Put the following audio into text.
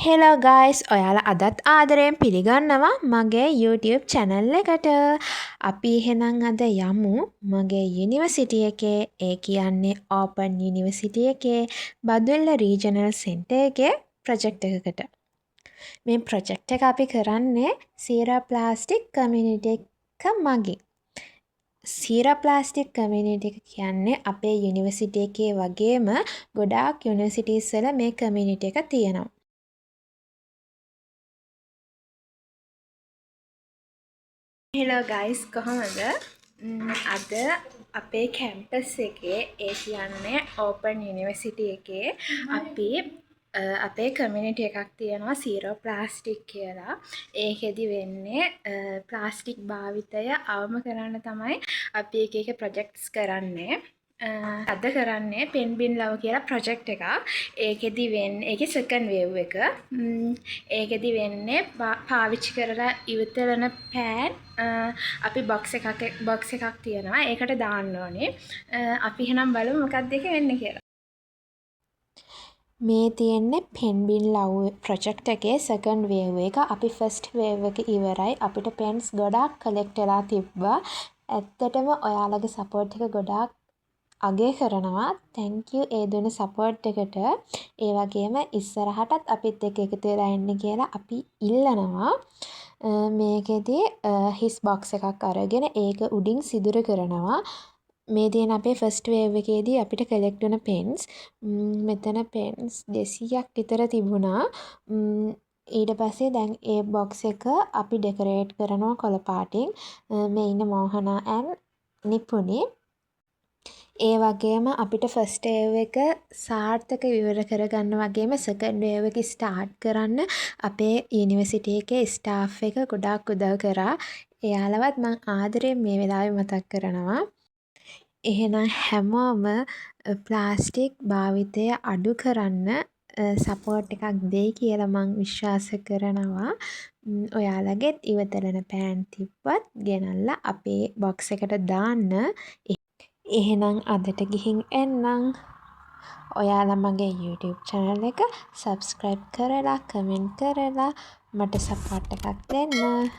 Hello guys ඔයාලා අදත් ආදරයෙන් පිළිගන්නවා මගේ YouTube channel එකට. අපි එහෙනම් අද යමු මගේ යුනිවර්සිටි එකේ, ඒ කියන්නේ Open University එකේ බදුල්ල Regional Center එකේ ප්‍රොජෙක්ට් එකකට. මේ ප්‍රොජෙක්ට් එක අපි කරන්නේ Zero Plastic Community එක මගින්. Zero Plastic Community එක කියන්නේ අපේ යුනිවර්සිටි එකේ වගේම ගොඩාක් යුනිවර්සිටිස් වල මේ community එක තියෙනවා. හෙලෝ ගයිස් කොහොමද? අද අපේ කැම්පස් එකේ ඒ කියන්නේ ඕපන් යුනිවර්සිටි එකේ අපි අපේ කමියුනිටි එකක් තියෙනවා සීරෝ ප්ලාස්ටික් කියලා. ඒකෙදි වෙන්නේ ප්ලාස්ටික් භාවිතය අවම කරන්න තමයි අපි එක එක ප්‍රොජෙක්ට්ස් කරන්නේ. අද කරන්නේ පෙන් බින් ලව් කියලා ප්‍රොජෙක්ට් එකක්. ඒකෙදි වෙන්නේ ඒකේ සෙකන්ඩ් වේව් එක. ඒකෙදි වෙන්නේ පාවිච්චි කරලා ඉවත වෙන පෑන් අපි බොක්ස් එකක් තියෙනවා. ඒකට දාන්න ඕනේ. අපි එහෙනම් බලමු මොකක්ද ඒක වෙන්නේ කියලා. මේ තියෙන්නේ පෙන්බින් ලව් ප්‍රොජෙක්ට් එකේ සෙකන්ඩ් වේව් එක. අපි ෆස්ට් වේව් එක ඉවරයි. අපිට පෙන්ස් ගොඩාක් කලෙක්ට් වෙලා තිබ්බා. ඇත්තටම ඔයාලගේ සපෝට් එක ගොඩාක් අගය කරනවා. thank you ඒ දුන්න සපෝට් එකට. ඒ වගේම ඉස්සරහටත් අපිත් එක්ක එකතු වෙලා ඉන්න කියලා අපි ඉල්ලනවා. මේකෙදි හිස් බොක්ස් එකක් අරගෙන ඒක උඩින් සිදුර කරනවා. මේ තියෙන අපේ ෆස්ට් වේව් එකේදී අපිට කලෙක්ට් වෙන පෙන්ස් මෙතන පෙන්ස් 200ක් විතර තිබුණා. ඊට පස්සේ දැන් ඒ බොක්ස් එක අපි ඩෙකොරේට් කරනවා කොළ පාටින්. මේ ඉන්න මෝහනා ඇන් නිපුණි. ඒ වගේම අපිට ෆස්ට් වේව් එක සාර්ථක ඉවර කරගන්න වගේම සෙකන්ඩ් වේව් එක ස්ටාර්ට් කරන්න අපේ යුනිවර්සිටි එකේ ස්ටාෆ් එක ගොඩාක් උදව් කරා. එයාලවත් මම ආදරයෙන් මේ වෙලාවේ මතක් කරනවා. එහෙනම් හැමෝම ප්ලාස්ටික් භාවිතය අඩු කරන්න සපෝට් එකක් දෙයි කියලා මං විශ්වාස කරනවා. ඔයාලගෙත් ඉවතලන පෑන් තිබ්බත් ගෙනල්ලා අපේ බොක්ස් එකට දාන්න. එහෙනම් අදට ගිහින් එන්නම්. ඔයාලා මගේ YouTube channel එක subscribe කරලා, comment කරලා මට support එකක් දෙන්න.